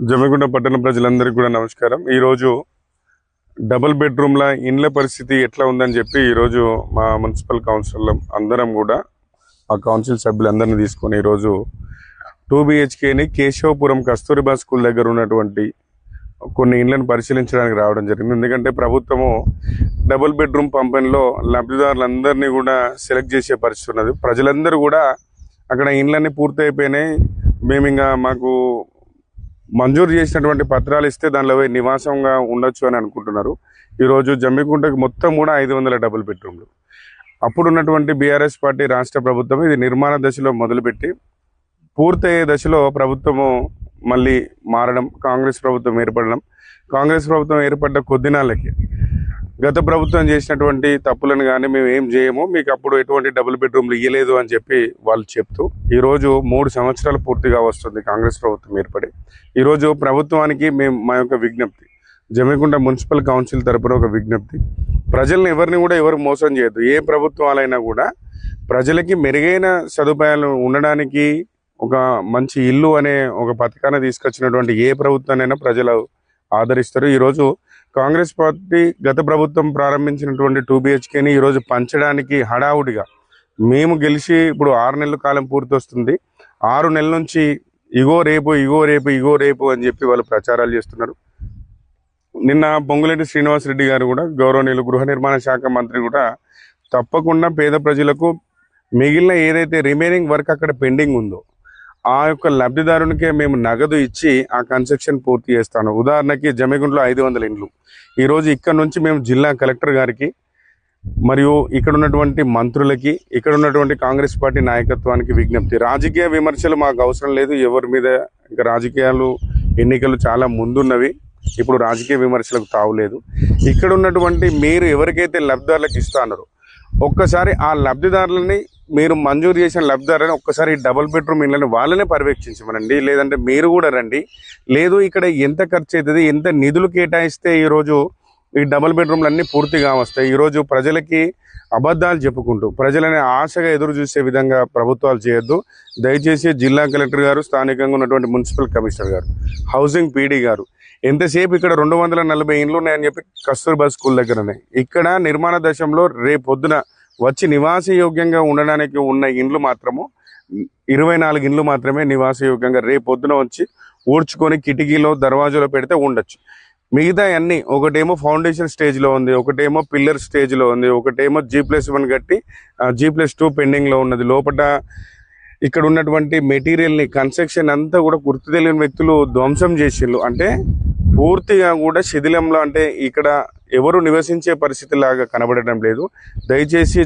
జమ్మిగుంట పట్టణ ప్రజలందరికీ కూడా నమస్కారం. ఈరోజు డబుల్ బెడ్రూమ్ల ఇండ్ల పరిస్థితి ఎట్లా ఉందని చెప్పి ఈరోజు మా మున్సిపల్ కౌన్సిల్ అందరం కూడా ఆ కౌన్సిల్ సభ్యులందరినీ తీసుకొని ఈరోజు 2 BHKని కేశవపురం కస్తూరిబా స్కూల్ దగ్గర ఉన్నటువంటి కొన్ని ఇండ్లను పరిశీలించడానికి రావడం జరిగింది. ఎందుకంటే ప్రభుత్వము డబుల్ బెడ్రూమ్ పంపిణీలో లబ్ధిదారులందరినీ కూడా సెలెక్ట్ చేసే పరిస్థితి ఉన్నది. ప్రజలందరూ కూడా అక్కడ ఇండ్లన్నీ పూర్తయిపోయినాయి, మేము ఇంకా మాకు మంజూరు చేసినటువంటి పత్రాలు ఇస్తే దానిలో నివాసంగా ఉండొచ్చు అని అనుకుంటున్నారు. ఈరోజు జమ్మిగుంటకు మొత్తం కూడా 500 డబుల్ బెడ్రూమ్లు. అప్పుడున్నటువంటి బీఆర్ఎస్ పార్టీ రాష్ట్ర ప్రభుత్వం ఇది నిర్మాణ దశలో మొదలుపెట్టి పూర్తయ్యే దశలో ప్రభుత్వము మళ్ళీ మారడం, కాంగ్రెస్ ప్రభుత్వం ఏర్పడడం, కాంగ్రెస్ ప్రభుత్వం ఏర్పడ్డ కొద్ది నాళ్ళకి గత ప్రభుత్వం చేసినటువంటి తప్పులను కానీ మేము ఏం చేయము, మీకు అప్పుడు ఎటువంటి డబుల్ బెడ్రూమ్లు ఇవ్వలేదు అని చెప్పి వాళ్ళు చెప్తూ ఈరోజు 3 సంవత్సరాలు పూర్తిగా వస్తుంది కాంగ్రెస్ ప్రభుత్వం ఏర్పడి. ఈరోజు ప్రభుత్వానికి మేము మా యొక్క విజ్ఞప్తి, జమ్మిగుంట మున్సిపల్ కౌన్సిల్ తరపున ఒక విజ్ఞప్తి, ప్రజలను ఎవరు మోసం చేయొద్దు. ఏ ప్రభుత్వాలైనా కూడా ప్రజలకి మెరుగైన సదుపాయాలు ఉండడానికి ఒక మంచి ఇల్లు అనే ఒక పథకాన్ని తీసుకొచ్చినటువంటి ఏ ప్రభుత్వానైనా ప్రజలు ఆదరిస్తారు. ఈరోజు కాంగ్రెస్ పార్టీ గత ప్రభుత్వం ప్రారంభించినటువంటి 2 BHKని ఈరోజు పంచడానికి హడావుడిగా మేము గెలిచి ఇప్పుడు 6 నెలల కాలం పూర్తి వస్తుంది. 6 నెలల నుంచి ఇగో రేపు అని చెప్పి వాళ్ళు ప్రచారాలు చేస్తున్నారు. నిన్న పొంగులేటి శ్రీనివాసరెడ్డి గారు కూడా, గౌరవనీయులు గృహ నిర్మాణ శాఖ మంత్రి కూడా, తప్పకుండా పేద ప్రజలకు మిగిలిన ఏదైతే రిమైనింగ్ వర్క్ అక్కడ పెండింగ్ ఉందో ఆ యొక్క లబ్ధిదారునికే మేము నగదు ఇచ్చి ఆ కన్స్ట్రక్షన్ పూర్తి చేస్తాను. ఉదాహరణకి జమ్మిగుంటలో 500 ఇండ్లు. ఈరోజు ఇక్కడ నుంచి మేము జిల్లా కలెక్టర్ గారికి మరియు ఇక్కడ ఉన్నటువంటి మంత్రులకి, ఇక్కడ ఉన్నటువంటి కాంగ్రెస్ పార్టీ నాయకత్వానికి విజ్ఞప్తి, రాజకీయ విమర్శలు మాకు అవసరం లేదు. ఎవరి మీద ఇంకా రాజకీయాలు, ఎన్నికలు చాలా ముందున్నవి, ఇప్పుడు రాజకీయ విమర్శలకు తావులేదు. ఇక్కడ ఉన్నటువంటి మీరు ఎవరికైతే లబ్ధిదారులకు ఇస్తారో ఒక్కసారి ఆ లబ్ధిదారులని, మీరు మంజూరు చేసిన లబ్ధిదారులని ఒక్కసారి డబుల్ బెడ్రూమ్ ఇళ్ళని వాళ్ళనే పర్యవేక్షించమనండి. లేదంటే మీరు కూడా రండి. లేదు ఇక్కడ ఎంత ఖర్చు అవుతుంది, ఎంత నిధులు కేటాయిస్తే ఈరోజు ఈ డబుల్ బెడ్రూమ్లు అన్నీ పూర్తిగా వస్తాయి. ఈరోజు ప్రజలకి అబద్ధాలు చెప్పుకుంటూ ప్రజలని ఆశగా ఎదురు చూసే విధంగా ప్రభుత్వాలు చేయొద్దు. దయచేసి జిల్లా కలెక్టర్ గారు, స్థానికంగా ఉన్నటువంటి మున్సిపల్ కమిషనర్ గారు, హౌసింగ్ పీడీ గారు, ఎంతసేపు ఇక్కడ 240 ఇండ్లు ఉన్నాయని చెప్పి కస్తూర్బా స్కూల్ దగ్గరనే ఇక్కడ నిర్మాణ దశలో రేపొద్దున వచ్చి నివాసయోగ్యంగా ఉండడానికి ఉన్న ఇండ్లు మాత్రము 24 ఇండ్లు మాత్రమే నివాసయోగ్యంగా రేపొద్దున వచ్చి ఊడ్చుకొని కిటికీలో దర్వాజాలో పెడితే ఉండొచ్చు. మిగతా అన్ని, ఒకటేమో ఫౌండేషన్ స్టేజ్లో ఉంది, ఒకటేమో పిల్లర్ స్టేజ్లో ఉంది, ఒకటేమో G+1 కట్టి G+2 పెండింగ్లో ఉన్నది. లోపల ఇక్కడ ఉన్నటువంటి మెటీరియల్ని, కన్స్ట్రక్షన్ అంతా కూడా గుర్తు తెలియని వ్యక్తులు ధ్వంసం చేసిళ్ళు. అంటే పూర్తిగా కూడా శిథిలంలో, అంటే ఇక్కడ ఎవరు నివసించే పరిస్థితి లాగా కనబడటం లేదు. దయచేసి